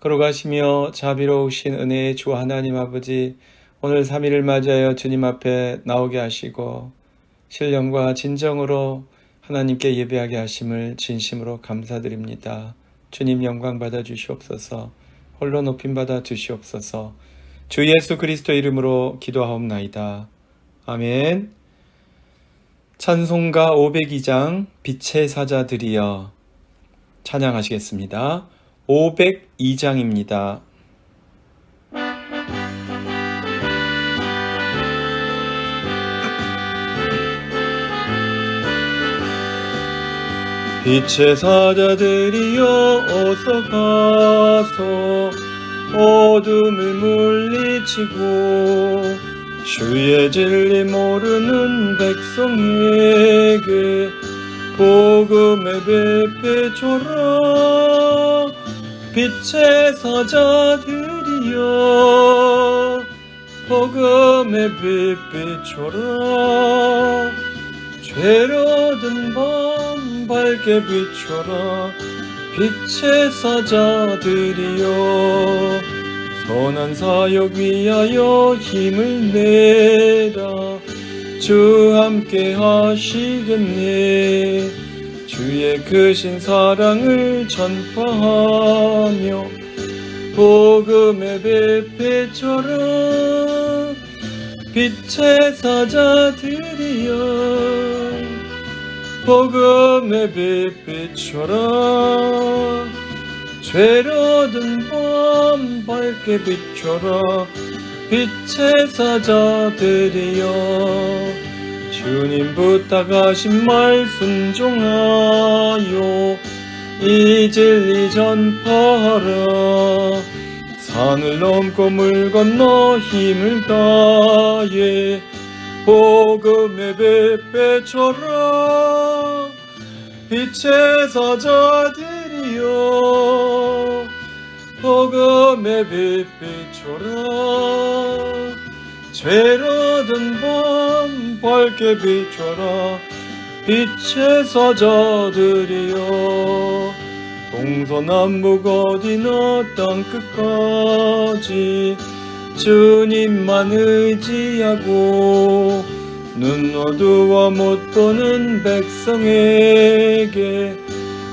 거룩하시며 자비로우신 은혜의 주 하나님 아버지, 오늘 3일을 맞이하여 주님 앞에 나오게 하시고 신령과 진정으로 하나님께 예배하게 하심을 진심으로 감사드립니다. 주님 영광 받아 주시옵소서. 홀로 높임 받아 주시옵소서. 주 예수 그리스도 이름으로 기도하옵나이다. 아멘. 찬송가 502장 빛의 사자들이여 찬양하시겠습니다. 502장입니다. 빛의 사자들이여 어서 가서 어둠을 물리치고 주의 진리 모르는 백성에게 복음의 베페줘라. 빛의 사자들이여 복음의 베페줘라. 죄로 든 밤 밝게 비춰라. 빛의 사자들이여 선한 사역 위하여 힘을 내라. 주 함께 하시겠네. 주의 크신 사랑을 전파하며 복음의 베페줘라. 빛의 사자들이여 복음의 베페줘라. 죄로 든 밤 밝게 비춰라. 빛의 사자들이여 주님 부탁하신 말 순종하여 이 진리 전파하라. 산을 넘고 물 건너 힘을 다해 복음의 베페줘라. 빛의 사자들이여 복음의 베페줘라. 죄로 든 밤 밝게 비춰라. 빛의 사자들이여 동서남북 어디나 땅끝까지 주님만 의지하고 눈 어두워 못 보는 백성에게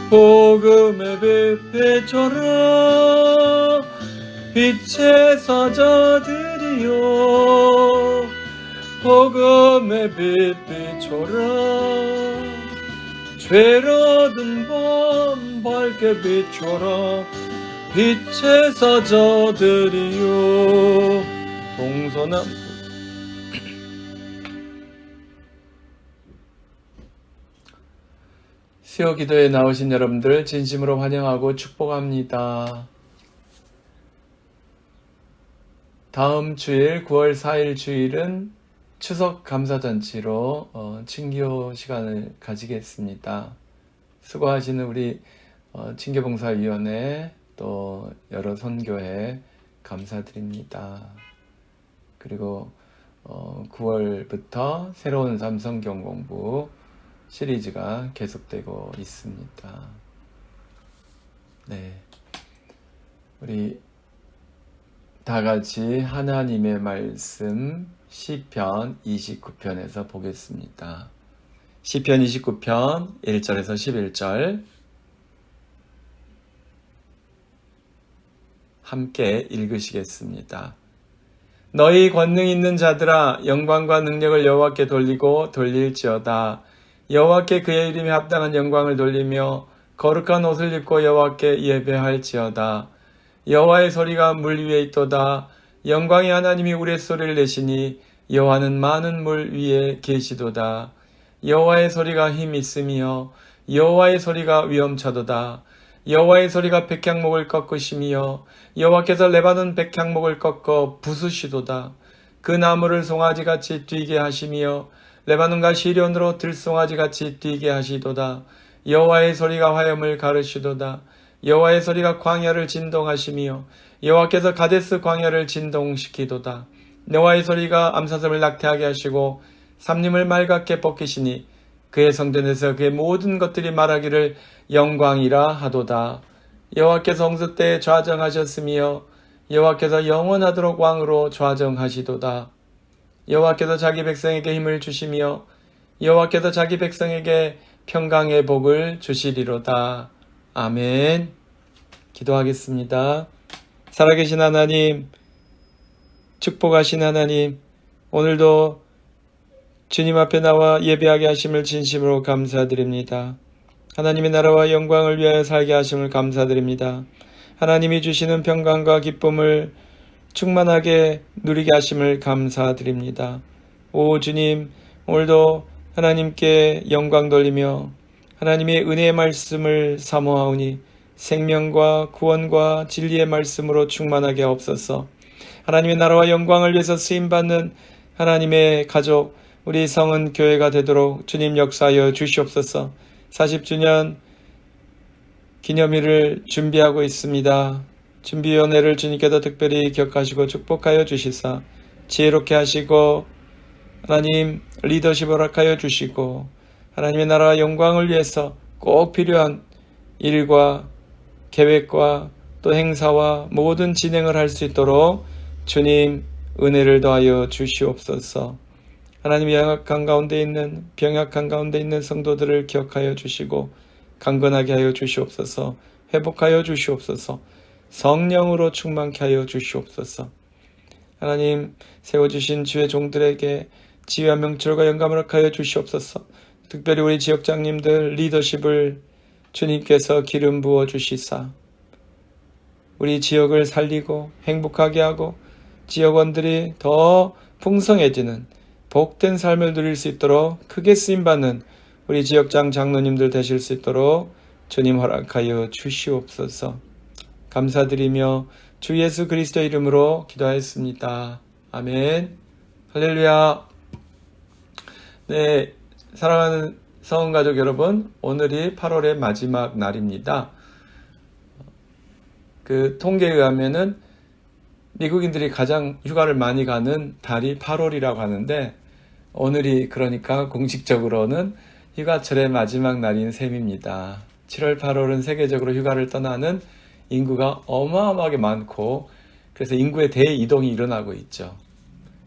복음의 베페줘라. 빛의 사자들이여 복음의 베페줘라. 죄로 든 밤 밝게 비춰라. 빛의 사자들이여 동서남북 수요 기도에 나오신 여러분들 진심으로 환영하고 축복합니다. 다음 주일 9월 4일 주일은 추석 감사잔치로 친교 시간을 가지겠습니다. 수고하시는 우리 친교봉사위원회 또 여러 선교회 감사드립니다. 그리고 9월부터 새로운 삼성경 공부 시리즈가 계속되고 있습니다. 네, 우리 다 같이 하나님의 말씀 시편 29편에서 보겠습니다. 시편 29편 1절에서 11절 함께 읽으시겠습니다. 너희 권능 있는 자들아 영광과 능력을 여호와께 돌리고 돌릴지어다. 여호와께 그의 이름에 합당한 영광을 돌리며 거룩한 옷을 입고 여호와께 예배할지어다. 여호와의 소리가 물 위에 있도다. 영광의 하나님이 우레소리를 내시니 여호와는 많은 물 위에 계시도다. 여호와의 소리가 힘 있으며 여호와의 소리가 위엄차도다. 여호와의 소리가 백향목을 꺾으시며 여호와께서 레바논 백향목을 꺾어 부수시도다. 그 나무를 송아지같이 뛰게 하시며 레바논과 시련으로 들송아지같이 뛰게 하시도다. 여호와의 소리가 화염을 가르시도다. 여호와의 소리가 광야를 진동하시며 여호와께서 가데스 광야를 진동시키도다. 여호와의 소리가 암사슴을 낙태하게 하시고 삼림을 맑게 벗기시니 그의 성전에서 그의 모든 것들이 말하기를 영광이라 하도다. 여호와께서 홍수 때 좌정하셨으며 여호와께서 영원하도록 왕으로 좌정하시도다. 여호와께서 자기 백성에게 힘을 주시며 여호와께서 자기 백성에게 평강의 복을 주시리로다. 아멘. 기도하겠습니다. 살아계신 하나님, 축복하신 하나님, 오늘도 주님 앞에 나와 예배하게 하심을 진심으로 감사드립니다. 하나님의 나라와 영광을 위하여 살게 하심을 감사드립니다. 하나님이 주시는 평강과 기쁨을 충만하게 누리게 하심을 감사드립니다. 오 주님, 오늘도 하나님께 영광 돌리며 하나님의 은혜의 말씀을 사모하오니 생명과 구원과 진리의 말씀으로 충만하게 하옵소서. 하나님의 나라와 영광을 위해서 쓰임받는 하나님의 가족, 우리 성은 교회가 되도록 주님 역사하여 주시옵소서. 40주년 기념일을 준비하고 있습니다. 준비위원회를 주님께서 특별히 기억하시고 축복하여 주시사 지혜롭게 하시고 하나님 리더십을 허락하여 주시고 하나님의 나라와 영광을 위해서 꼭 필요한 일과 계획과 또 행사와 모든 진행을 할 수 있도록 주님 은혜를 더하여 주시옵소서. 하나님 양악한 가운데 있는 병약한 가운데 있는 성도들을 기억하여 주시고 강건하게 하여 주시옵소서. 회복하여 주시옵소서. 성령으로 충만케 하여 주시옵소서. 하나님 세워주신 주의 종들에게 지혜와 명철과 영감을 허락하여 주시옵소서. 특별히 우리 지역장님들 리더십을 주님께서 기름 부어 주시사 우리 지역을 살리고 행복하게 하고 지역원들이 더 풍성해지는 복된 삶을 누릴 수 있도록 크게 쓰임받는 우리 지역장 장로님들 되실 수 있도록 주님 허락하여 주시옵소서. 감사드리며 주 예수 그리스도 이름으로 기도하였습니다. 아멘. 할렐루야. 네, 사랑하는 성가족 여러분, 오늘이 8월의 마지막 날입니다. 그 통계에 의하면은 미국인들이 가장 휴가를 많이 가는 달이 8월이라고 하는데 오늘이 그러니까 공식적으로는 휴가철의 마지막 날인 셈입니다. 7월, 8월은 세계적으로 휴가를 떠나는 인구가 어마어마하게 많고 그래서 인구의 대이동이 일어나고 있죠.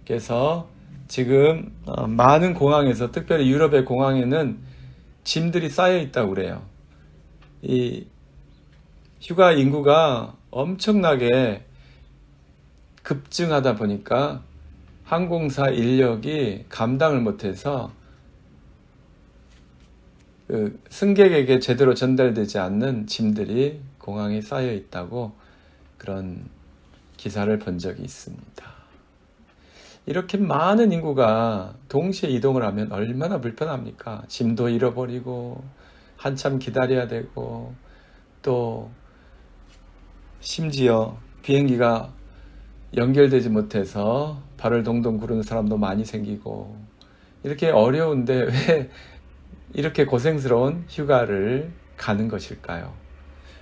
그래서 지금 많은 공항에서 특별히 유럽의 공항에는 짐들이 쌓여 있다고 그래요. 이 휴가 인구가 엄청나게 급증하다 보니까 항공사 인력이 감당을 못해서 그 승객에게 제대로 전달되지 않는 짐들이 공항에 쌓여 있다고 그런 기사를 본 적이 있습니다. 이렇게 많은 인구가 동시에 이동을 하면 얼마나 불편합니까? 짐도 잃어버리고 한참 기다려야 되고 또 심지어 비행기가 연결되지 못해서 발을 동동 구르는 사람도 많이 생기고 이렇게 어려운데 왜 이렇게 고생스러운 휴가를 가는 것일까요?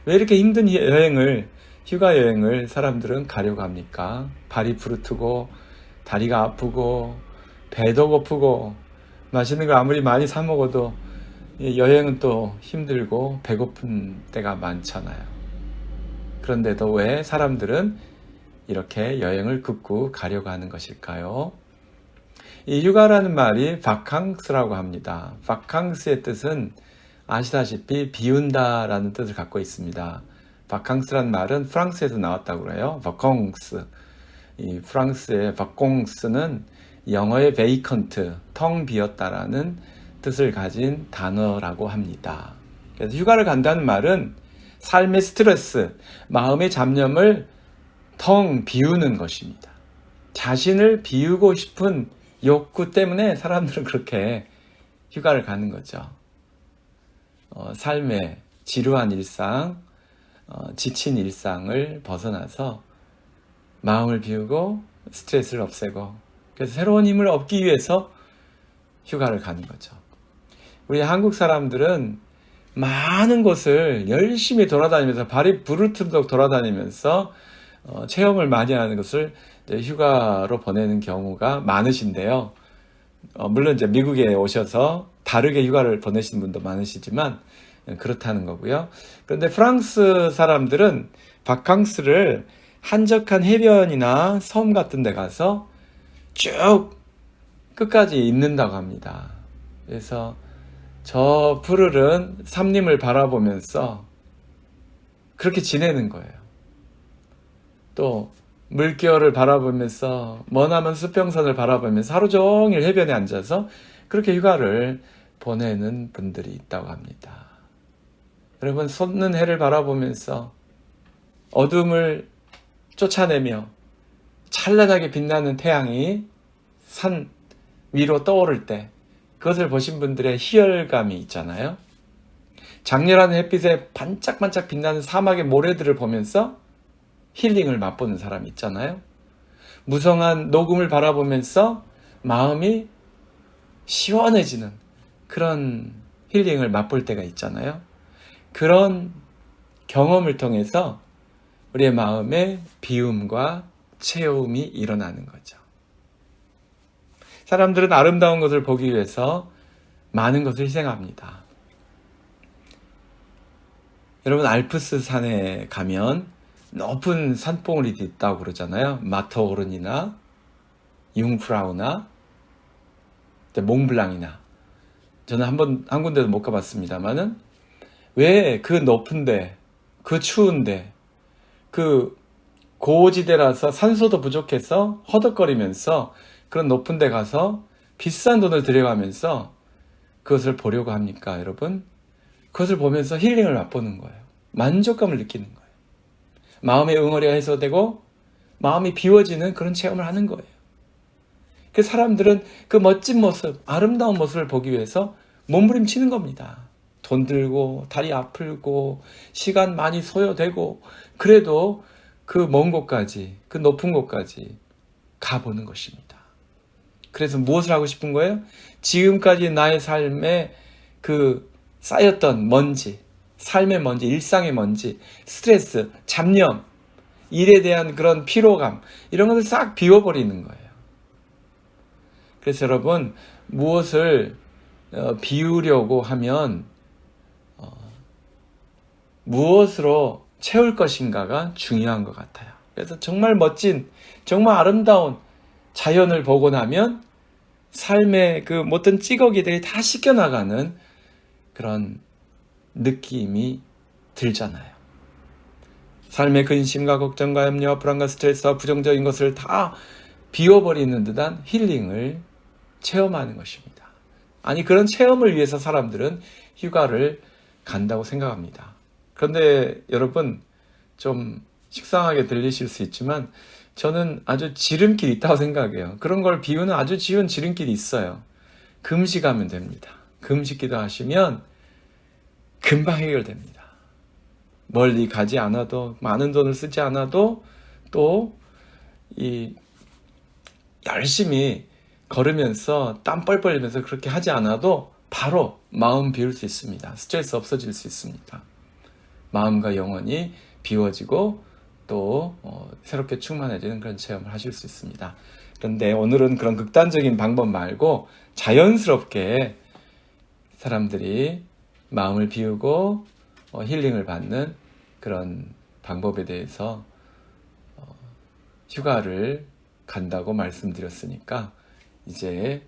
왜 이렇게 힘든 휴가 여행을 사람들은 가려고 합니까? 발이 부르트고 다리가 아프고 배도 고프고 맛있는 걸 아무리 많이 사 먹어도 여행은 또 힘들고 배고픈 때가 많잖아요. 그런데도 왜 사람들은 이렇게 여행을 극구 가려고 하는 것일까요? 이 휴가라는 말이 바캉스라고 합니다. 바캉스의 뜻은 아시다시피 비운다라는 뜻을 갖고 있습니다. 바캉스라는 말은 프랑스에서 나왔다고 그래요. 바콩스. 이 프랑스의 바콩스는 영어의 베이컨트, 텅 비었다라는 뜻을 가진 단어라고 합니다. 그래서 휴가를 간다는 말은 삶의 스트레스, 마음의 잡념을 텅 비우는 것입니다. 자신을 비우고 싶은 욕구 때문에 사람들은 그렇게 휴가를 가는 거죠. 삶의 지루한 일상, 지친 일상을 벗어나서 마음을 비우고 스트레스를 없애고 그래서 새로운 힘을 얻기 위해서 휴가를 가는 거죠. 우리 한국 사람들은 많은 곳을 열심히 돌아다니면서 발이 부르트도록 돌아다니면서 체험을 많이 하는 것을 휴가로 보내는 경우가 많으신데요. 물론 이제 미국에 오셔서 다르게 휴가를 보내시는 분도 많으시지만 그렇다는 거고요. 그런데 프랑스 사람들은 바캉스를 한적한 해변이나 섬 같은 데 가서 쭉 끝까지 있는다고 합니다. 그래서 저 푸르른 삼림을 바라보면서 그렇게 지내는 거예요. 또 물결을 바라보면서 머나먼 수평선을 바라보면서 하루 종일 해변에 앉아서 그렇게 휴가를 보내는 분들이 있다고 합니다. 여러분, 솟는 해를 바라보면서 어둠을 쫓아내며 찬란하게 빛나는 태양이 산 위로 떠오를 때 그것을 보신 분들의 희열감이 있잖아요. 장렬한 햇빛에 반짝반짝 빛나는 사막의 모래들을 보면서 힐링을 맛보는 사람이 있잖아요. 무성한 녹음을 바라보면서 마음이 시원해지는 그런 힐링을 맛볼 때가 있잖아요. 그런 경험을 통해서 우리의 마음에 비움과 채움이 일어나는 거죠. 사람들은 아름다운 것을 보기 위해서 많은 것을 희생합니다. 여러분, 알프스 산에 가면 높은 산봉우리 있다고 그러잖아요. 마터오른이나 융프라우나 몽블랑이나. 저는 한 군데도 못 가봤습니다만은 왜 그 높은데, 그 추운데, 그 고지대라서 산소도 부족해서 허덕거리면서 그런 높은 데 가서 비싼 돈을 들여가면서 그것을 보려고 합니까, 여러분? 그것을 보면서 힐링을 맛보는 거예요. 만족감을 느끼는 거예요. 마음의 응어리가 해소되고 마음이 비워지는 그런 체험을 하는 거예요. 그 사람들은 그 멋진 모습, 아름다운 모습을 보기 위해서 몸부림치는 겁니다. 돈 들고 다리 아플고 시간 많이 소요되고 그래도 그 먼 곳까지, 그 높은 곳까지 가보는 것입니다. 그래서 무엇을 하고 싶은 거예요? 지금까지 나의 삶에 그 쌓였던 먼지, 삶의 먼지, 일상의 먼지, 스트레스, 잡념, 일에 대한 그런 피로감, 이런 것을 싹 비워버리는 거예요. 그래서 여러분, 무엇을 비우려고 하면 무엇으로 채울 것인가가 중요한 것 같아요. 그래서 정말 멋진, 정말 아름다운 자연을 보고 나면 삶의 그 모든 찌꺼기들이 다 씻겨나가는 그런 느낌이 들잖아요. 삶의 근심과 걱정과 염려와 불안과 스트레스와 부정적인 것을 다 비워버리는 듯한 힐링을 체험하는 것입니다. 아니, 그런 체험을 위해서 사람들은 휴가를 간다고 생각합니다. 그런데 여러분, 좀 식상하게 들리실 수 있지만 저는 아주 지름길이 있다고 생각해요. 그런 걸 비우는 아주 쉬운 지름길이 있어요. 금식하면 됩니다. 금식기도 하시면 금방 해결됩니다. 멀리 가지 않아도, 많은 돈을 쓰지 않아도, 또 열심히 걸으면서 땀 뻘뻘 흘리면서 그렇게 하지 않아도 바로 마음 비울 수 있습니다. 스트레스 없어질 수 있습니다. 마음과 영혼이 비워지고 또 새롭게 충만해지는 그런 체험을 하실 수 있습니다. 그런데 오늘은 그런 극단적인 방법 말고 자연스럽게 사람들이 마음을 비우고 힐링을 받는 그런 방법에 대해서 휴가를 간다고 말씀드렸으니까 이제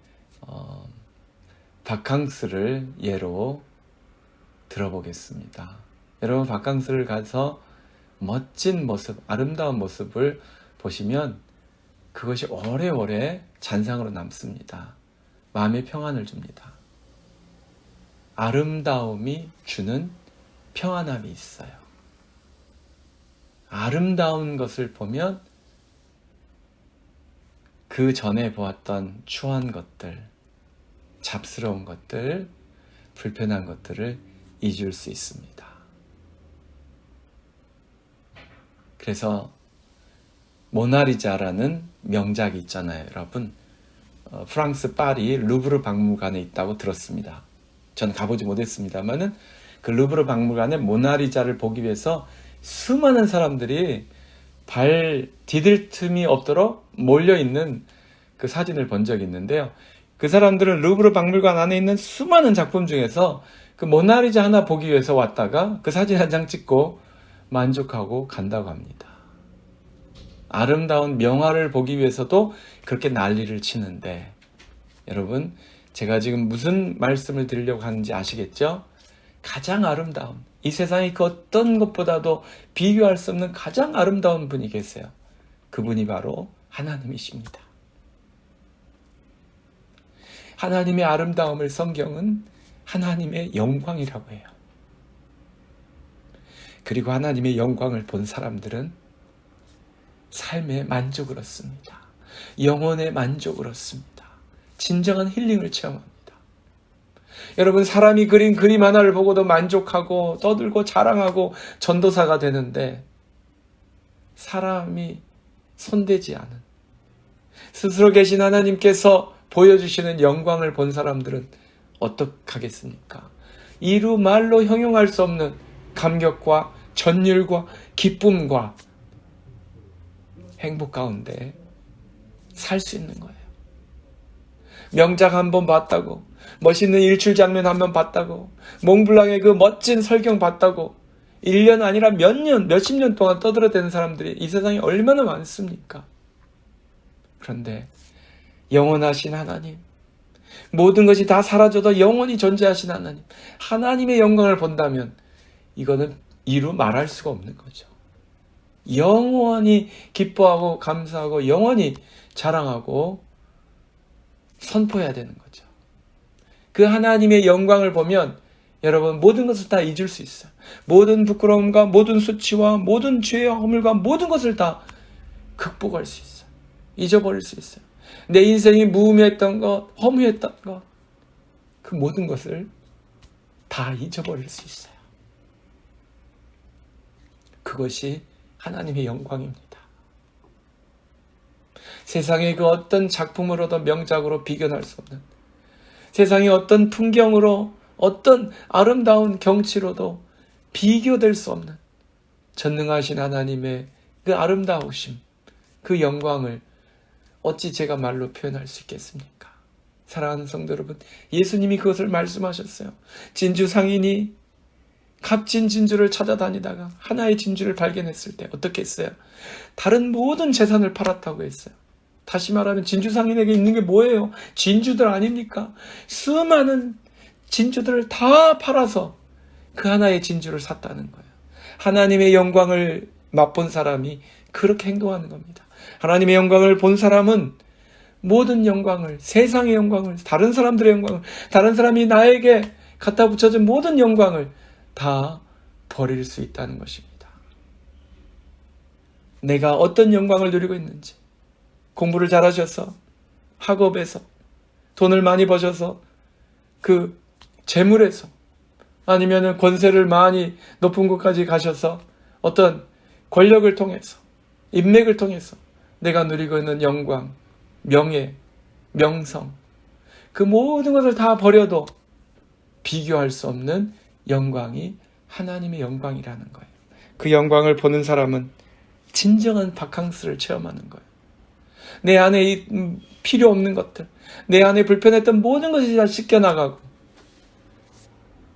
바캉스를 예로 들어보겠습니다. 여러분, 바캉스를 가서 멋진 모습, 아름다운 모습을 보시면 그것이 오래오래 잔상으로 남습니다. 마음의 평안을 줍니다. 아름다움이 주는 평안함이 있어요. 아름다운 것을 보면 그 전에 보았던 추한 것들, 잡스러운 것들, 불편한 것들을 잊을 수 있습니다. 그래서 모나리자라는 명작이 있잖아요, 여러분. 프랑스 파리 루브르 박물관에 있다고 들었습니다. 전 가보지 못했습니다만은 그 루브르 박물관에 모나리자를 보기 위해서 수많은 사람들이 발 디딜 틈이 없도록 몰려있는 그 사진을 본 적이 있는데요. 그 사람들은 루브르 박물관 안에 있는 수많은 작품 중에서 그 모나리자 하나 보기 위해서 왔다가 그 사진 한 장 찍고 만족하고 간다고 합니다. 아름다운 명화를 보기 위해서도 그렇게 난리를 치는데, 여러분, 제가 지금 무슨 말씀을 드리려고 하는지 아시겠죠? 가장 아름다운, 이 세상의 그 어떤 것보다도 비교할 수 없는 가장 아름다운 분이 계세요. 그분이 바로 하나님이십니다. 하나님의 아름다움을 성경은 하나님의 영광이라고 해요. 그리고 하나님의 영광을 본 사람들은 삶의 만족을 얻습니다. 영혼의 만족을 얻습니다. 진정한 힐링을 체험합니다. 여러분, 사람이 그린 그림 하나를 보고도 만족하고 떠들고 자랑하고 전도사가 되는데, 사람이 손대지 않은, 스스로 계신 하나님께서 보여주시는 영광을 본 사람들은 어떡하겠습니까? 이루 말로 형용할 수 없는 감격과 전율과 기쁨과 행복 가운데 살 수 있는 거예요. 명작 한 번 봤다고, 멋있는 일출 장면 한 번 봤다고, 몽블랑의 그 멋진 설경 봤다고 1년 아니라 몇 년, 몇십 년 동안 떠들어대는 사람들이 이 세상에 얼마나 많습니까? 그런데 영원하신 하나님, 모든 것이 다 사라져도 영원히 존재하신 하나님, 하나님의 영광을 본다면 이거는 이루 말할 수가 없는 거죠. 영원히 기뻐하고 감사하고 영원히 자랑하고 선포해야 되는 거죠. 그 하나님의 영광을 보면 여러분, 모든 것을 다 잊을 수 있어요. 모든 부끄러움과 모든 수치와 모든 죄와 허물과 모든 것을 다 극복할 수 있어요. 잊어버릴 수 있어요. 내 인생이 무의미했던 것, 허무했던 것, 그 모든 것을 다 잊어버릴 수 있어요. 그것이 하나님의 영광입니다. 세상의 그 어떤 작품으로도 명작으로 비견할 수 없는, 세상의 어떤 풍경으로, 어떤 아름다운 경치로도 비교될 수 없는 전능하신 하나님의 그 아름다우심, 그 영광을 어찌 제가 말로 표현할 수 있겠습니까? 사랑하는 성도 여러분, 예수님이 그것을 말씀하셨어요. 진주 상인이 값진 진주를 찾아다니다가 하나의 진주를 발견했을 때 어떻게 했어요? 다른 모든 재산을 팔았다고 했어요. 다시 말하면 진주 상인에게 있는 게 뭐예요? 진주들 아닙니까? 수많은 진주들을 다 팔아서 그 하나의 진주를 샀다는 거예요. 하나님의 영광을 맛본 사람이 그렇게 행동하는 겁니다. 하나님의 영광을 본 사람은 모든 영광을, 세상의 영광을, 다른 사람들의 영광을, 다른 사람이 나에게 갖다 붙여준 모든 영광을 다 버릴 수 있다는 것입니다. 내가 어떤 영광을 누리고 있는지, 공부를 잘하셔서, 학업에서, 돈을 많이 버셔서, 그 재물에서, 아니면 권세를 많이 높은 곳까지 가셔서 어떤 권력을 통해서, 인맥을 통해서 내가 누리고 있는 영광, 명예, 명성, 그 모든 것을 다 버려도 비교할 수 없는 영광이 하나님의 영광이라는 거예요. 그 영광을 보는 사람은 진정한 바캉스를 체험하는 거예요. 내 안에 필요 없는 것들, 내 안에 불편했던 모든 것이 다 씻겨나가고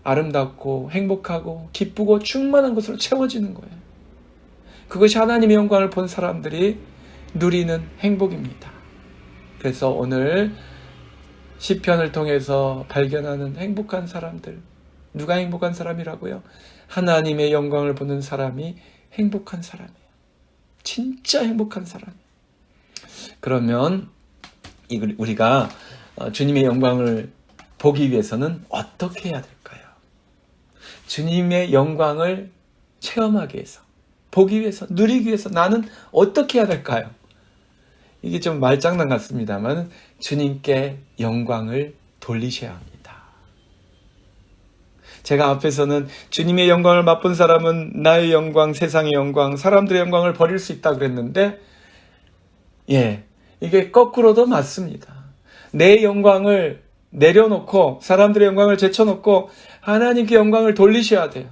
아름답고 행복하고 기쁘고 충만한 것으로 채워지는 거예요. 그것이 하나님의 영광을 본 사람들이 누리는 행복입니다. 그래서 오늘 시편을 통해서 발견하는 행복한 사람들, 누가 행복한 사람이라고요? 하나님의 영광을 보는 사람이 행복한 사람이에요. 진짜 행복한 사람이에요. 그러면 우리가 주님의 영광을 보기 위해서는 어떻게 해야 될까요? 주님의 영광을 체험하기 위해서, 보기 위해서, 누리기 위해서 나는 어떻게 해야 될까요? 이게 좀 말장난 같습니다만 주님께 영광을 돌리셔야 합니다. 제가 앞에서는 주님의 영광을 맛본 사람은 나의 영광, 세상의 영광, 사람들의 영광을 버릴 수 있다 그랬는데, 이게 거꾸로도 맞습니다. 내 영광을 내려놓고 사람들의 영광을 제쳐놓고 하나님께 영광을 돌리셔야 돼요.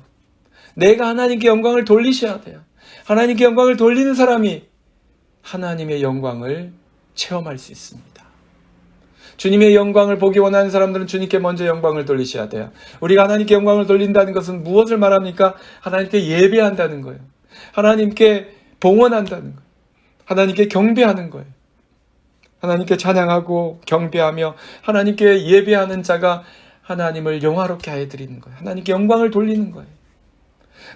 내가 하나님께 영광을 돌리셔야 돼요. 하나님께 영광을 돌리는 사람이 하나님의 영광을 체험할 수 있습니다. 주님의 영광을 보기 원하는 사람들은 주님께 먼저 영광을 돌리셔야 돼요. 우리가 하나님께 영광을 돌린다는 것은 무엇을 말합니까? 하나님께 예배한다는 거예요. 하나님께 봉헌한다는 거예요. 하나님께 경배하는 거예요. 하나님께 찬양하고 경배하며 하나님께 예배하는 자가 하나님을 영화롭게 하여 드리는 거예요. 하나님께 영광을 돌리는 거예요.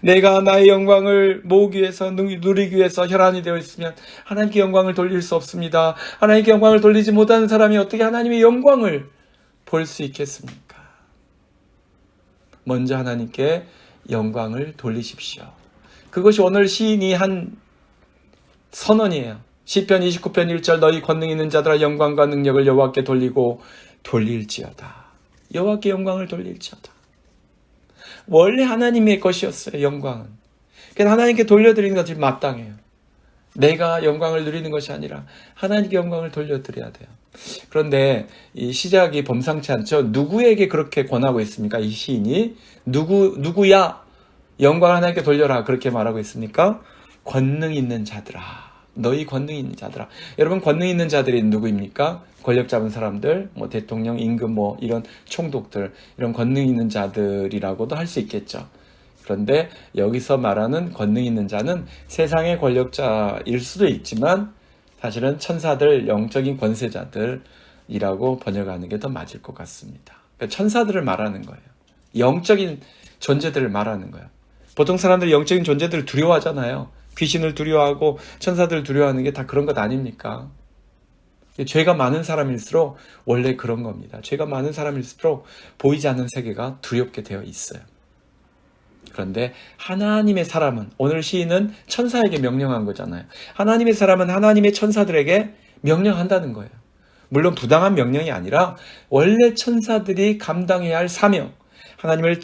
내가 나의 영광을 모으기 위해서, 누리기 위해서 혈안이 되어 있으면 하나님께 영광을 돌릴 수 없습니다. 하나님께 영광을 돌리지 못하는 사람이 어떻게 하나님의 영광을 볼 수 있겠습니까? 먼저 하나님께 영광을 돌리십시오. 그것이 오늘 시인이 한 선언이에요. 시편 29편 1절 너희 권능 있는 자들아 영광과 능력을 여호와께 돌리고 돌릴지어다. 여호와께 영광을 돌릴지어다. 원래 하나님의 것이었어요. 영광은. 그래서 하나님께 돌려드리는 것이 마땅해요. 내가 영광을 누리는 것이 아니라 하나님께 영광을 돌려드려야 돼요. 그런데 이 시작이 범상치 않죠. 누구에게 그렇게 권하고 있습니까? 이 시인이 누구야 영광을 하나님께 돌려라 그렇게 말하고 있습니까? 권능 있는 자들아. 너희 권능 있는 자들아. 여러분 권능 있는 자들이 누구입니까? 권력 잡은 사람들, 뭐 대통령, 임금, 뭐 이런 총독들, 이런 권능 있는 자들이라고도 할 수 있겠죠. 그런데 여기서 말하는 권능 있는 자는 세상의 권력자일 수도 있지만 사실은 천사들, 영적인 권세자들이라고 번역하는 게 더 맞을 것 같습니다. 그러니까 천사들을 말하는 거예요. 영적인 존재들을 말하는 거예요. 보통 사람들이 영적인 존재들을 두려워하잖아요. 귀신을 두려워하고 천사들을 두려워하는 게 다 그런 것 아닙니까? 죄가 많은 사람일수록 원래 그런 겁니다. 죄가 많은 사람일수록 보이지 않는 세계가 두렵게 되어 있어요. 그런데 하나님의 사람은, 오늘 시인은 천사에게 명령한 거잖아요. 하나님의 사람은 하나님의 천사들에게 명령한다는 거예요. 물론 부당한 명령이 아니라 원래 천사들이 감당해야 할 사명, 하나님을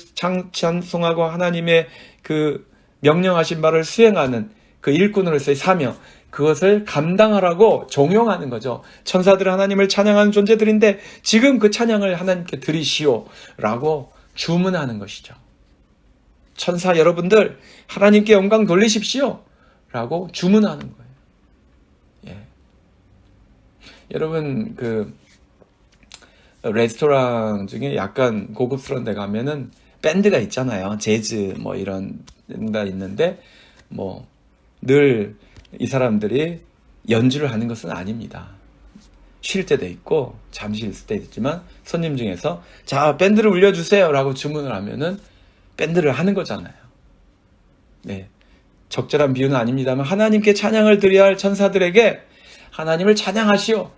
찬송하고 하나님의 그 명령하신 바를 수행하는 그 일꾼으로서의 사명, 그것을 감당하라고 종용하는 거죠. 천사들은 하나님을 찬양하는 존재들인데 지금 그 찬양을 하나님께 드리시오 라고 주문하는 것이죠. 천사 여러분들 하나님께 영광 돌리십시오 라고 주문하는 거예요. 예. 여러분 그 레스토랑 중에 약간 고급스러운 데 가면은 밴드가 있잖아요. 재즈 뭐 이런 데가 있는데 뭐 늘 이 사람들이 연주를 하는 것은 아닙니다. 쉴 때도 있고 잠시 있을 때도 있지만 손님 중에서 자 밴드를 울려주세요 라고 주문을 하면은 밴드를 하는 거잖아요. 네, 적절한 비유는 아닙니다만 하나님께 찬양을 드려야 할 천사들에게 하나님을 찬양하시오,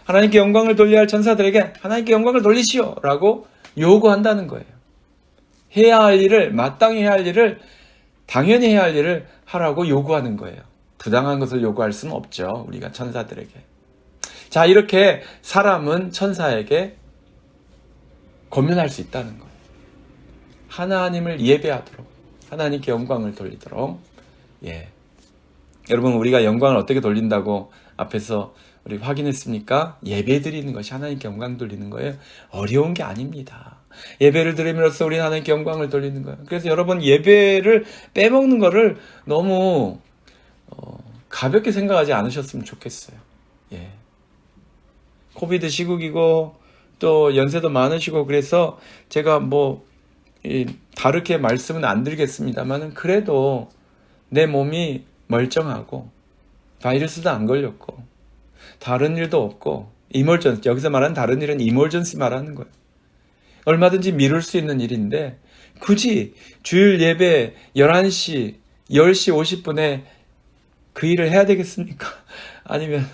하나님께 영광을 돌려야 할 천사들에게 하나님께 영광을 돌리시오 라고 요구한다는 거예요. 해야 할 일을, 마땅히 해야 할 일을, 당연히 해야 할 일을 하라고 요구하는 거예요. 부당한 것을 요구할 수는 없죠. 우리가 천사들에게. 자, 이렇게 사람은 천사에게 권면할 수 있다는 거예요. 하나님을 예배하도록, 하나님께 영광을 돌리도록. 예. 여러분, 우리가 영광을 어떻게 돌린다고 앞에서 우리 확인했습니까? 예배 드리는 것이 하나님께 영광 돌리는 거예요. 어려운 게 아닙니다. 예배를 드림으로써 우리는 하나님께 영광을 돌리는 거예요. 그래서 여러분 예배를 빼먹는 거를 너무 가볍게 생각하지 않으셨으면 좋겠어요. 예. 코비드 시국이고 또 연세도 많으시고 그래서 제가 뭐 다르게 말씀은 안 드리겠습니다만은 그래도 내 몸이 멀쩡하고 바이러스도 안 걸렸고 다른 일도 없고 이멀전시, 여기서 말하는 다른 일은 이멀전시 말하는 거예요. 얼마든지 미룰 수 있는 일인데 굳이 주일 예배 11시, 10시 50분에 그 일을 해야 되겠습니까? 아니면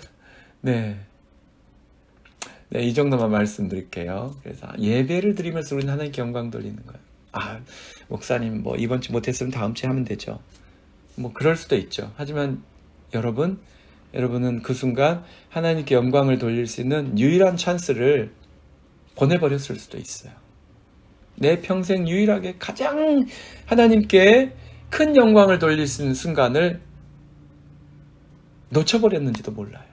이 정도만 말씀드릴게요. 그래서 예배를 드리면서 우리는 하나님께 영광 돌리는 거예요. 아, 목사님 뭐 이번 주 못했으면 다음 주에 하면 되죠. 뭐 그럴 수도 있죠. 하지만 여러분은 그 순간 하나님께 영광을 돌릴 수 있는 유일한 찬스를 보내버렸을 수도 있어요. 내 평생 유일하게 가장 하나님께 큰 영광을 돌릴 수 있는 순간을 놓쳐버렸는지도 몰라요.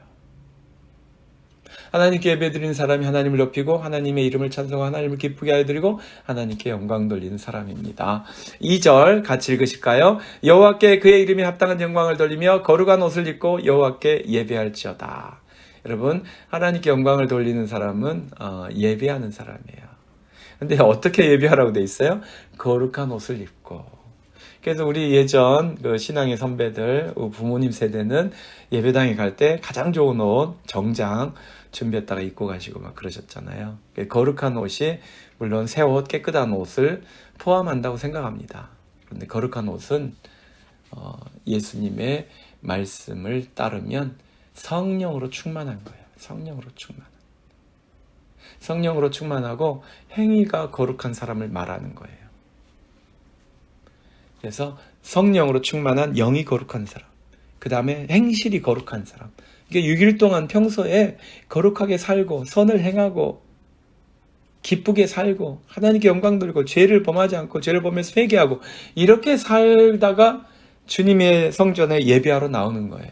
하나님께 예배드리는 사람이 하나님을 높이고 하나님의 이름을 찬송하고 하나님을 기쁘게 하여 드리고 하나님께 영광 돌리는 사람입니다. 2절 같이 읽으실까요? 여호와께 그의 이름에 합당한 영광을 돌리며 거룩한 옷을 입고 여호와께 예배할지어다. 여러분, 하나님께 영광을 돌리는 사람은 예배하는 사람이에요. 근데 어떻게 예배하라고 돼 있어요? 거룩한 옷을 입고. 그래서 우리 예전 그 신앙의 선배들, 부모님 세대는 예배당에 갈 때 가장 좋은 옷, 정장 준비했다가 입고 가시고 막 그러셨잖아요. 거룩한 옷이 물론 새 옷, 깨끗한 옷을 포함한다고 생각합니다. 그런데 거룩한 옷은 예수님의 말씀을 따르면 성령으로 충만한 거예요. 성령으로 충만하고 행위가 거룩한 사람을 말하는 거예요. 그래서 성령으로 충만한 영이 거룩한 사람, 그 다음에 행실이 거룩한 사람. 이게 6일 동안 평소에 거룩하게 살고 선을 행하고 기쁘게 살고 하나님께 영광 돌리고 죄를 범하지 않고 죄를 범해서 회개하고 이렇게 살다가 주님의 성전에 예배하러 나오는 거예요.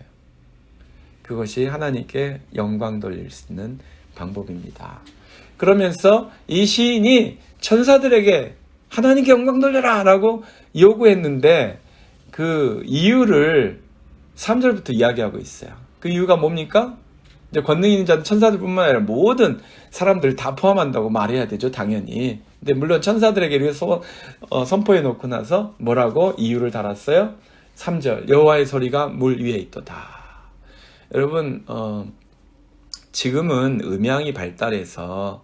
그것이 하나님께 영광 돌릴 수 있는 방법입니다. 그러면서 이 시인이 천사들에게 하나님께 영광 돌려라 라고 요구했는데 그 이유를 3절부터 이야기하고 있어요. 그 이유가 뭡니까? 이제 권능 있는 자는 천사들뿐만 아니라 모든 사람들 다 포함한다고 말해야 되죠, 당연히. 근데 물론 천사들에게 이렇게 선포해 놓고 나서 뭐라고 이유를 달았어요? 3절, 여호와의 소리가 물 위에 있도다. 여러분, 지금은 음향이 발달해서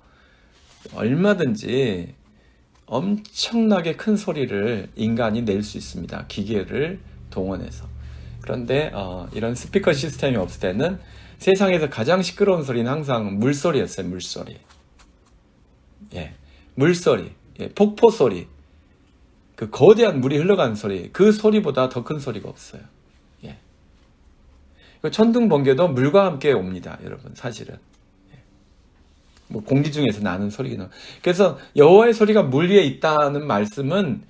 얼마든지 엄청나게 큰 소리를 인간이 낼 수 있습니다. 기계를 동원해서. 그런데 이런 스피커 시스템이 없을 때는 세상에서 가장 시끄러운 소리는 항상 물소리였어요. 물소리. 예, 물소리, 예, 폭포 소리, 그 거대한 물이 흘러가는 소리, 그 소리보다 더 큰 소리가 없어요. 예. 천둥 번개도 물과 함께 옵니다, 여러분. 사실은. 뭐 공기 중에서 나는 소리기는. 그래서 여호와의 소리가 물 위에 있다는 말씀은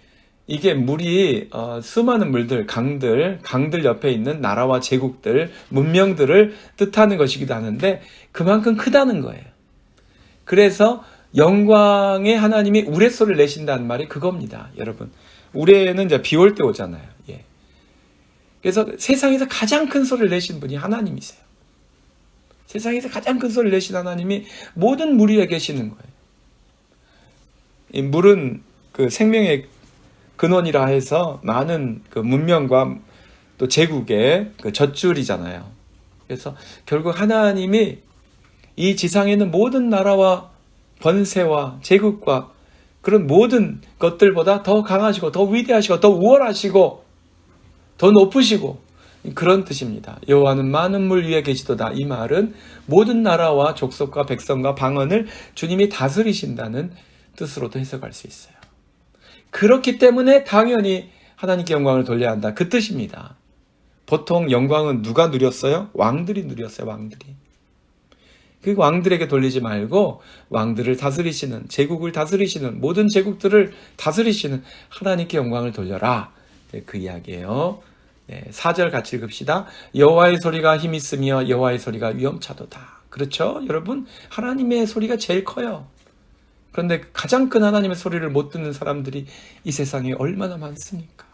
이게 물이 수많은 물들, 강들 옆에 있는 나라와 제국들, 문명들을 뜻하는 것이기도 하는데 그만큼 크다는 거예요. 그래서 영광의 하나님이 우레소리를 내신다는 말이 그겁니다, 여러분. 우레는 이제 비 올 때 오잖아요. 예. 그래서 세상에서 가장 큰 소리를 내신 분이 하나님이세요. 세상에서 가장 큰 소리를 내신 하나님이 모든 물 위에 계시는 거예요. 이 물은 그 생명의 근원이라 해서 많은 그 문명과 또 제국의 그 젖줄이잖아요. 그래서 결국 하나님이 이 지상에 있는 모든 나라와 권세와 제국과 그런 모든 것들보다 더 강하시고 더 위대하시고 더 우월하시고 더 높으시고 그런 뜻입니다. 여호와는 많은 물 위에 계시도다. 이 말은 모든 나라와 족속과 백성과 방언을 주님이 다스리신다는 뜻으로도 해석할 수 있어요. 그렇기 때문에 당연히 하나님께 영광을 돌려야 한다. 그 뜻입니다. 보통 영광은 누가 누렸어요? 왕들이 누렸어요. 왕들이. 그 왕들에게 돌리지 말고 왕들을 다스리시는, 제국을 다스리시는, 모든 제국들을 다스리시는 하나님께 영광을 돌려라. 그 이야기예요. 4절 같이 읽읍시다. 여호와의 소리가 힘 있으며 여호와의 소리가 위엄차도다. 그렇죠? 여러분, 하나님의 소리가 제일 커요. 그런데 가장 큰 하나님의 소리를 못 듣는 사람들이 이 세상에 얼마나 많습니까?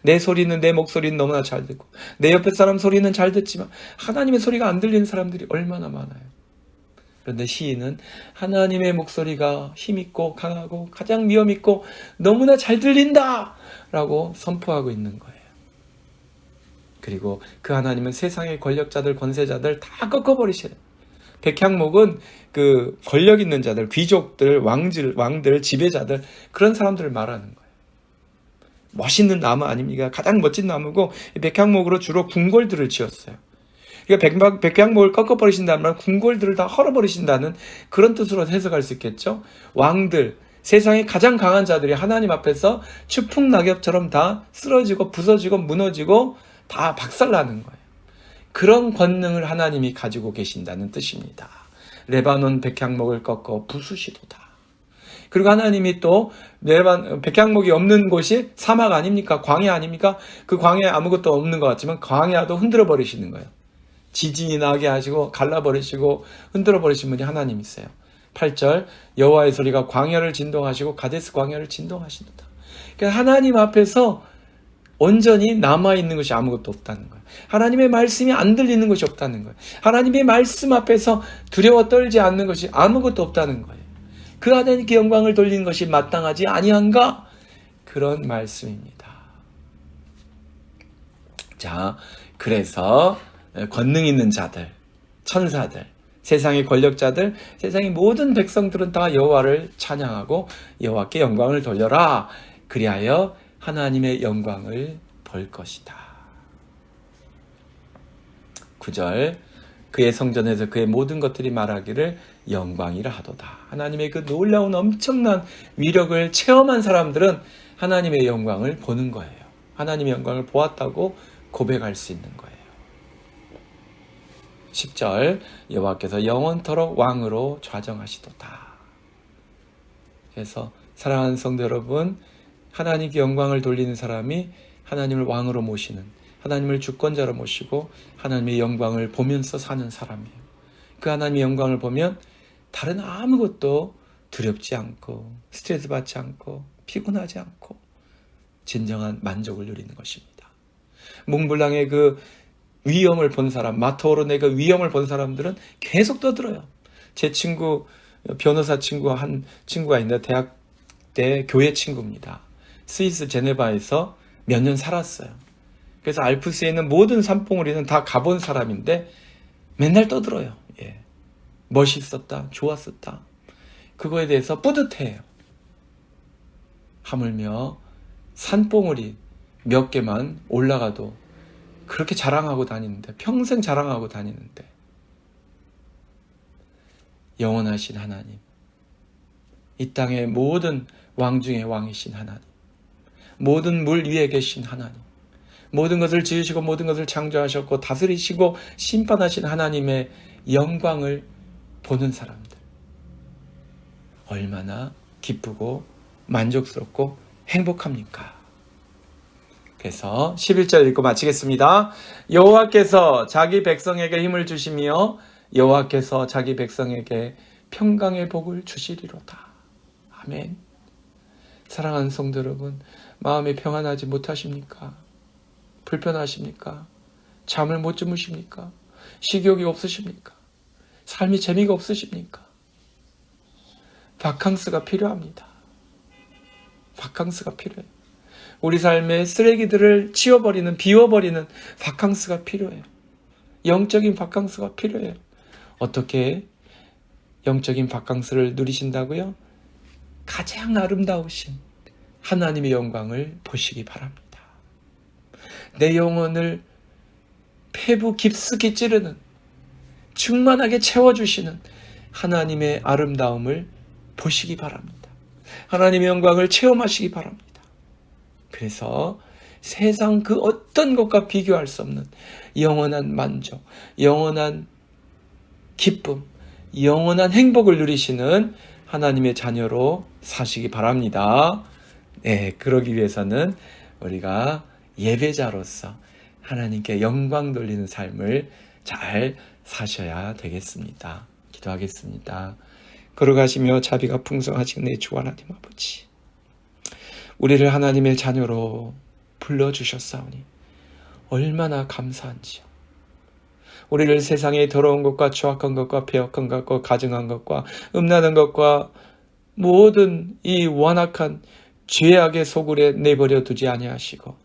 내 소리는, 내 목소리는 너무나 잘 듣고 내 옆에 사람 소리는 잘 듣지만 하나님의 소리가 안 들리는 사람들이 얼마나 많아요. 그런데 시인은 하나님의 목소리가 힘있고 강하고 가장 위엄있고 너무나 잘 들린다 라고 선포하고 있는 거예요. 그리고 그 하나님은 세상의 권력자들, 권세자들 다 꺾어버리셔요. 백향목은 그 권력 있는 자들, 귀족들, 왕들, 지배자들, 그런 사람들을 말하는 거예요. 멋있는 나무 아닙니까? 가장 멋진 나무고 백향목으로 주로 궁궐들을 지었어요. 그러니까 백향목을 꺾어버리신다는 말은 궁궐들을 다 헐어버리신다는 그런 뜻으로 해석할 수 있겠죠. 왕들, 세상의 가장 강한 자들이 하나님 앞에서 추풍낙엽처럼 다 쓰러지고 부서지고 무너지고 다 박살나는 거예요. 그런 권능을 하나님이 가지고 계신다는 뜻입니다. 레바논 백향목을 꺾어 부수시도다. 그리고 하나님이 또 백향목이 없는 곳이 사막 아닙니까? 광야 아닙니까? 그 광야에 아무것도 없는 것 같지만 광야도 흔들어 버리시는 거예요. 지진이 나게 하시고 갈라버리시고 흔들어 버리신 분이 하나님이세요. 8절 여호와의 소리가 광야를 진동하시고 가데스 광야를 진동하시도다. 그러니까 하나님 앞에서 온전히 남아있는 것이 아무것도 없다는 거예요. 하나님의 말씀이 안 들리는 것이 없다는 거예요. 하나님의 말씀 앞에서 두려워 떨지 않는 것이 아무것도 없다는 거예요. 그 하나님께 영광을 돌리는 것이 마땅하지 아니한가? 그런 말씀입니다. 자, 그래서 권능 있는 자들, 천사들, 세상의 권력자들, 세상의 모든 백성들은 다 여호와를 찬양하고 여호와께 영광을 돌려라. 그리하여 하나님의 영광을 볼 것이다. 9절, 그의 성전에서 그의 모든 것들이 말하기를 영광이라 하도다. 하나님의 그 놀라운 엄청난 위력을 체험한 사람들은 하나님의 영광을 보는 거예요. 하나님의 영광을 보았다고 고백할 수 있는 거예요. 10절, 여호와께서 영원토록 왕으로 좌정하시도다. 그래서 사랑하는 성도 여러분, 하나님께 영광을 돌리는 사람이 하나님을 왕으로 모시는, 하나님을 주권자로 모시고 하나님의 영광을 보면서 사는 사람이에요. 그 하나님의 영광을 보면 다른 아무것도 두렵지 않고 스트레스 받지 않고 피곤하지 않고 진정한 만족을 누리는 것입니다. 몽블랑의 그 위엄을 본 사람, 마터오르네 그 위엄을 본 사람들은 계속 떠들어요. 제 친구, 변호사 친구가 한 친구가 있는데 대학 때 교회 친구입니다. 스위스 제네바에서 몇 년 살았어요. 그래서 알프스에 있는 모든 산봉우리는 다 가본 사람인데 맨날 떠들어요. 예. 멋있었다, 좋았었다. 그거에 대해서 뿌듯해요. 하물며 산봉우리 몇 개만 올라가도 그렇게 자랑하고 다니는데, 평생 자랑하고 다니는데, 영원하신 하나님, 이 땅의 모든 왕 중의 왕이신 하나님, 모든 물 위에 계신 하나님, 모든 것을 지으시고 모든 것을 창조하셨고 다스리시고 심판하신 하나님의 영광을 보는 사람들, 얼마나 기쁘고 만족스럽고 행복합니까? 그래서 11절 읽고 마치겠습니다. 여호와께서 자기 백성에게 힘을 주시며 여호와께서 자기 백성에게 평강의 복을 주시리로다. 아멘. 사랑하는 성도 여러분, 마음이 평안하지 못하십니까? 불편하십니까? 잠을 못 주무십니까? 식욕이 없으십니까? 삶이 재미가 없으십니까? 바캉스가 필요합니다. 바캉스가 필요해요. 우리 삶의 쓰레기들을 치워버리는, 비워버리는 바캉스가 필요해요. 영적인 바캉스가 필요해요. 어떻게 영적인 바캉스를 누리신다고요? 가장 아름다우신 하나님의 영광을 보시기 바랍니다. 내 영혼을 폐부 깊숙이 찌르는, 충만하게 채워주시는 하나님의 아름다움을 보시기 바랍니다. 하나님의 영광을 체험하시기 바랍니다. 그래서 세상 그 어떤 것과 비교할 수 없는 영원한 만족, 영원한 기쁨, 영원한 행복을 누리시는 하나님의 자녀로 사시기 바랍니다. 네, 그러기 위해서는 우리가 예배자로서 하나님께 영광 돌리는 삶을 잘 사셔야 되겠습니다. 기도하겠습니다. 걸어가시며 자비가 풍성하신 내 주 하나님 아버지, 우리를 하나님의 자녀로 불러주셨사오니 얼마나 감사한지요. 우리를 세상의 더러운 것과 추악한 것과 배역한 것과 가증한 것과 음란한 것과 모든 이 완악한 죄악의 소굴에 내버려 두지 아니하시고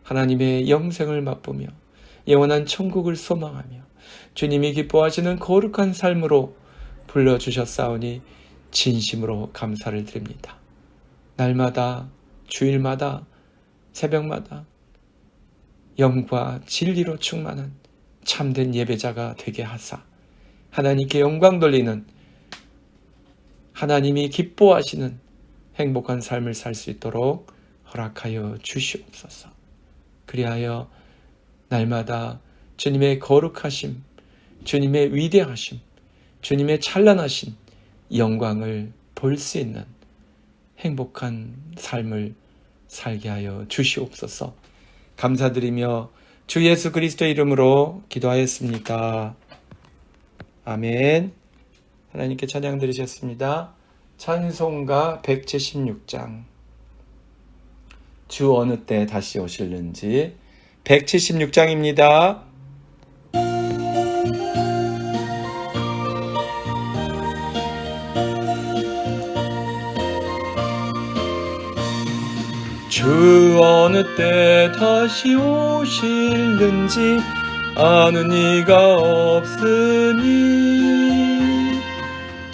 하나님의 영생을 맛보며 영원한 천국을 소망하며 주님이 기뻐하시는 거룩한 삶으로 불러주셨사오니 진심으로 감사를 드립니다. 날마다, 주일마다, 새벽마다 영과 진리로 충만한 참된 예배자가 되게 하사 하나님께 영광 돌리는, 하나님이 기뻐하시는 행복한 삶을 살 수 있도록 허락하여 주시옵소서. 그리하여 날마다 주님의 거룩하심, 주님의 위대하심, 주님의 찬란하신 영광을 볼 수 있는 행복한 삶을 살게 하여 주시옵소서. 감사드리며 주 예수 그리스도의 이름으로 기도하였습니다. 아멘. 하나님께 찬양 드리셨습니다. 찬송가 176장 주 어느 때 다시 오실는지. 176장입니다. 주 어느 때 다시 오실는지 아는 이가 없으니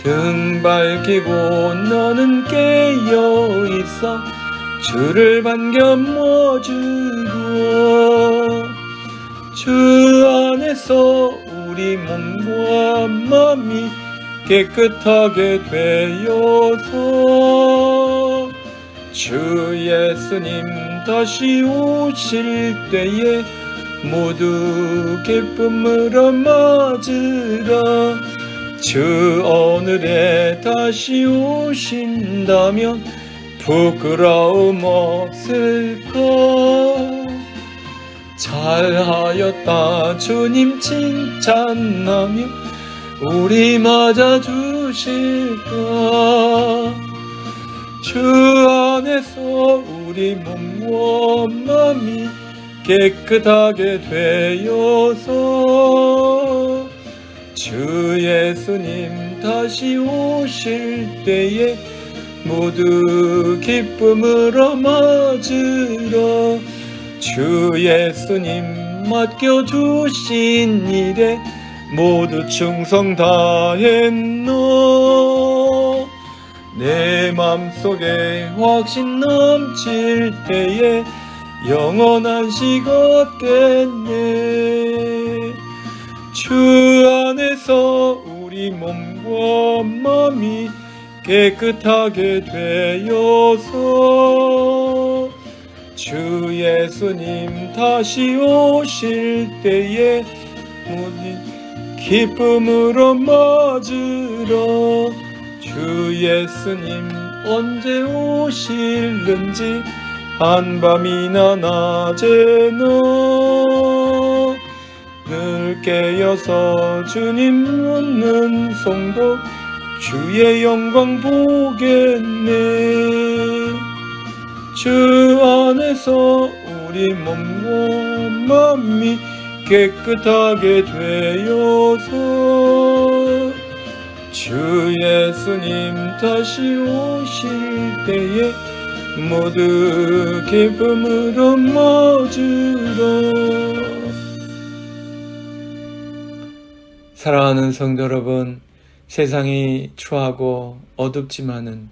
등 밝히고 너는 깨어 있어 주를 반겨 주고 주 안에서 우리 몸과 마음이 깨끗하게 되어서 주 예수님 다시 오실 때에 모두 기쁨으로 맞으라. 주 오늘에 다시 오신다면 부끄러움 없을까. 잘하였다 주님 칭찬하며 우리 맞아주실까. 주 안에서 우리 몸과 마음이 깨끗하게 되어서 주 예수님 다시 오실 때에 모두 기쁨으로 맞으라. 주 예수님 맡겨주신 일에 모두 충성 다했노. 내 맘속에 확신 넘칠 때에 영원한 식 얻겠네. 주 안에서 우리 몸과 마음이 깨끗하게 되어서 주 예수님 다시 오실 때에 모두 기쁨으로 맞으라. 주 예수님 언제 오실는지 한밤이나 낮에나 늘 깨어서 주님 묻는 성도 주의 영광 보겠네. 주 안에서 우리 몸과 마음이 깨끗하게 되어서 주 예수님 다시 오실 때에 모두 기쁨으로 맞으라. 사랑하는 성도 여러분, 세상이 추하고 어둡지만은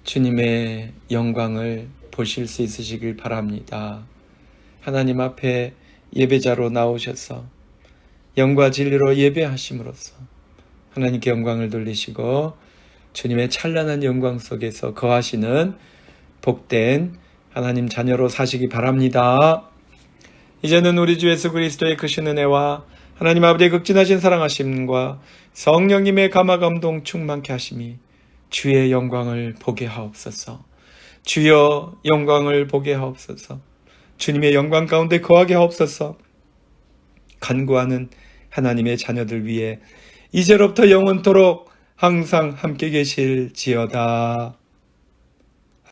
주님의 영광을 보실 수 있으시길 바랍니다. 하나님 앞에 예배자로 나오셔서 영과 진리로 예배하심으로써 하나님께 영광을 돌리시고 주님의 찬란한 영광 속에서 거하시는 복된 하나님 자녀로 사시기 바랍니다. 이제는 우리 주 예수 그리스도의 크신 은혜와 하나님 아버지의 극진하신 사랑하심과 성령님의 감화감동 충만케 하심이 주의 영광을 보게 하옵소서. 주여 영광을 보게 하옵소서. 주님의 영광 가운데 거하게 하옵소서. 간구하는 하나님의 자녀들 위해 이제로부터 영원토록 항상 함께 계실지어다.